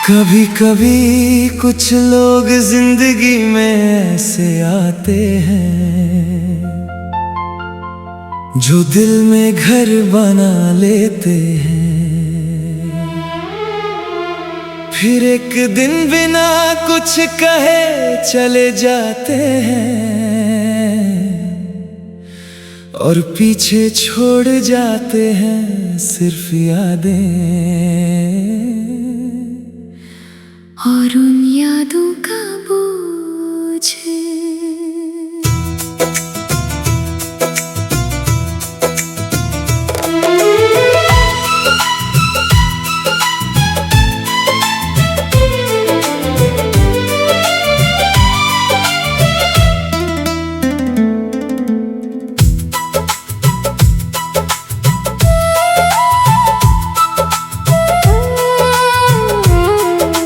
कभी कभी कुछ लोग जिंदगी में ऐसे आते हैं जो दिल में घर बना लेते हैं, फिर एक दिन बिना कुछ कहे चले जाते हैं और पीछे छोड़ जाते हैं सिर्फ यादें और उन यादों का बोझ।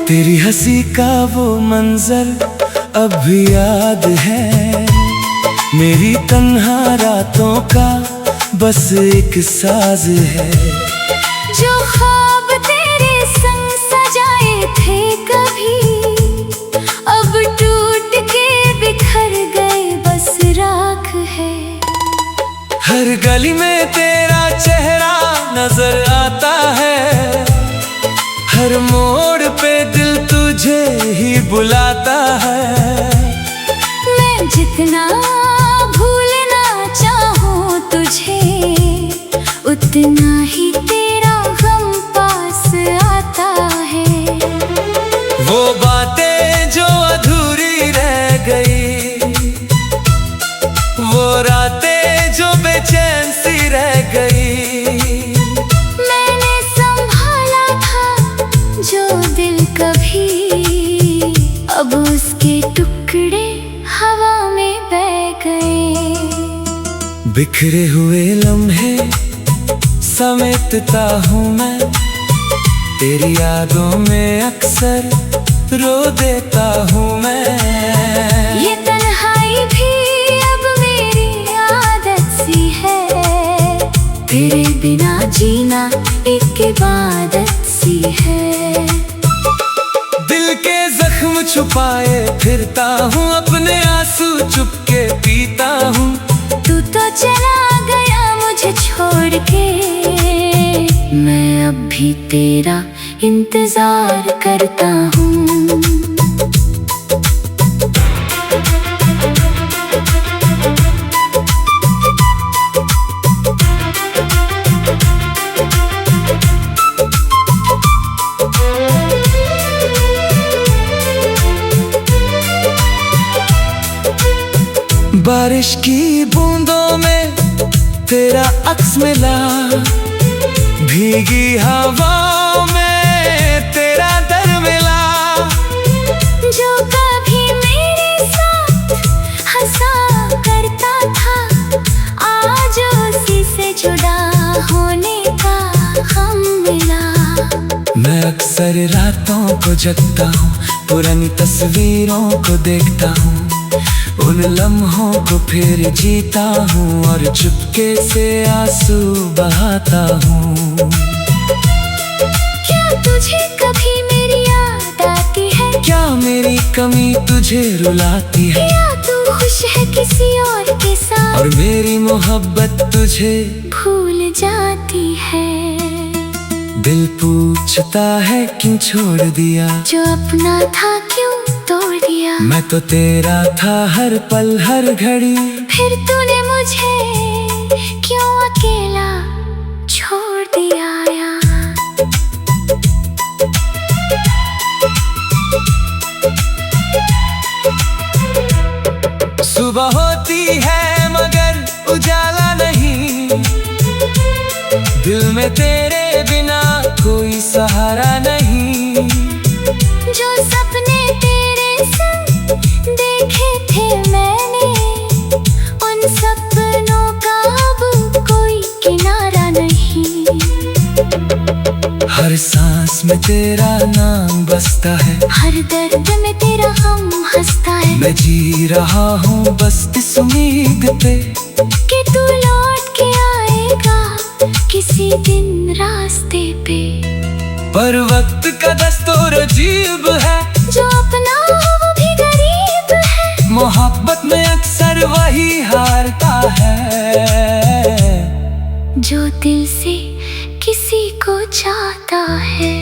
तेरी हंसी का वो मंजर अब भी याद है, मेरी तन्हा रातों का बस एक साज है। जो ख्वाब तेरे संग सजाए थे कभी, अब टूट के बिखर गए बस राख है। हर गली में तेरा चेहरा नजर आता है, हर मोड़ पे दिल तुझे ही बुलाता है। मैं जितना भूलना चाहूँ तुझे, उतना ही तेरा गम पास आता है। वो बातें जो अधूरी रह गई, वो रातें जो बेचैन सी रह गई, अब उसके टुकड़े हवा में बह गए। बिखरे हुए लम्हे समेटता हूँ मैं, तेरी यादों में अक्सर रो देता हूँ मैं। ये तन्हाई भी अब मेरी आदत सी है, तेरे बिना जीना एक इबादत सी है। दिल के जख्म छुपाए फिरता हूँ, अपने आंसू चुपके पीता हूँ। तू तो चला गया मुझे छोड़ के, मैं अब भी तेरा इंतजार करता हूँ। बारिश की बूंदों में तेरा अक्स मिला, भीगी हवाओं में तेरा दर मिला। जो कभी मेरे साथ हंसा करता था, आज उसी से जुदा होने का गम मिला। मैं अक्सर रातों को जगता हूँ, पुरानी तस्वीरों को देखता हूँ, उन लम्हों को फिर जीता हूँ और चुपके से आंसू बहाता हूँ। क्या तुझे कभी मेरी याद आती है? क्या मेरी कमी तुझे रुलाती है? या तू खुश है किसी और के साथ और मेरी मोहब्बत तुझे भूल जाती है? दिल पूछता है क्यों छोड़ दिया, जो अपना था क्यों तोड़ दिया। मैं तो तेरा था हर पल हर घड़ी, फिर तूने मुझे क्यों अकेला छोड़ दिया यार। सुबह होती है मगर उजाला नहीं, दिल में तेरे बिना कोई सहारा नहीं। जो सपने तेरे संग देखे थे मैंने, उन सपनों का अब कोई किनारा नहीं। हर सांस में तेरा नाम बसता है, हर दर्द में तेरा गम हंसता है। मैं जी रहा हूँ बस इस उम्मीद पे कि तू लौट के आएगा किसी दिन रास्ते पे। पर वक्त का दस्तूर अजीब है, जो अपना हो वो भी गरीब है। मोहब्बत में अक्सर वही हारता है, जो दिल से किसी को चाहता है।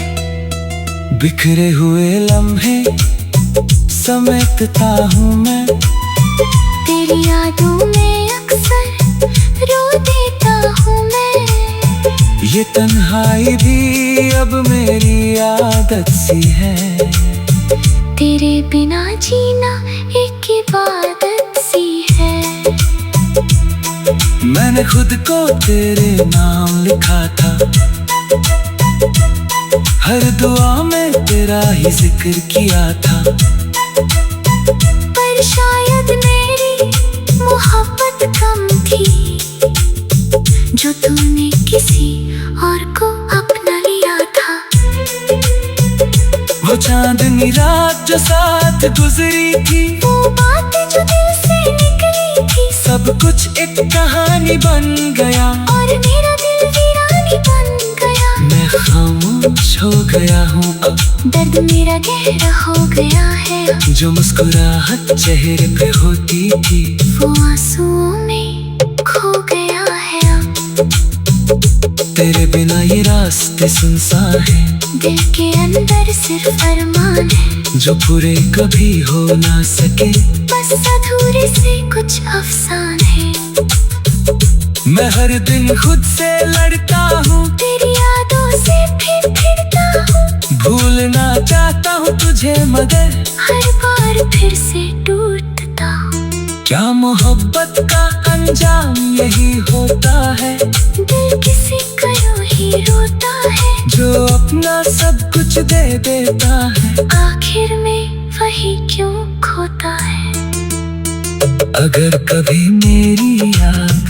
बिखरे हुए लम्हे समेटता हूँ मैं, तेरी यादों में अक्सर रो देता हूँ मैं। ये तन्हाई भी अब मेरी आदत सी है, तेरे बिना जीना एक इबादत सी है। मैंने खुद को तेरे नाम लिखा था, हर दुआ में तेरा ही जिक्र किया था। पर शायद मेरी मोहब्बत कम थी, जो तूने किसी और को अपना लिया था। वो चांदनी रात जो साथ गुजरी थी, वो बातें जो दिल से निकली थी, सब कुछ एक कहानी बन गया, और मेरा दिल वीरानी बन गया। मैं खामोश हो गया हूँ अब, दर्द मेरा गहरा हो गया है। जो मुस्कुराहट चेहरे पे होती थी, वो आंसुओं में खो गया है अब। तेरे बिना ये रास्ते सुनसान है, दिल के अंदर सिर्फ अरमान है, जो पूरे कभी हो ना सके, बस अधूरे से कुछ अफसान है। मैं हर दिन खुद से लड़ता हूँ, तेरी यादों से फिरता हूँ। भूलना चाहता हूँ तुझे मगर हर बार फिर से टूटता हूँ। क्या मोहब्बत का अंजाम यही होता है, दिल किसी का यूं ही रोता है, जो अपना सब कुछ दे देता है, आखिर में वही क्यों खोता है। अगर कभी मेरी याद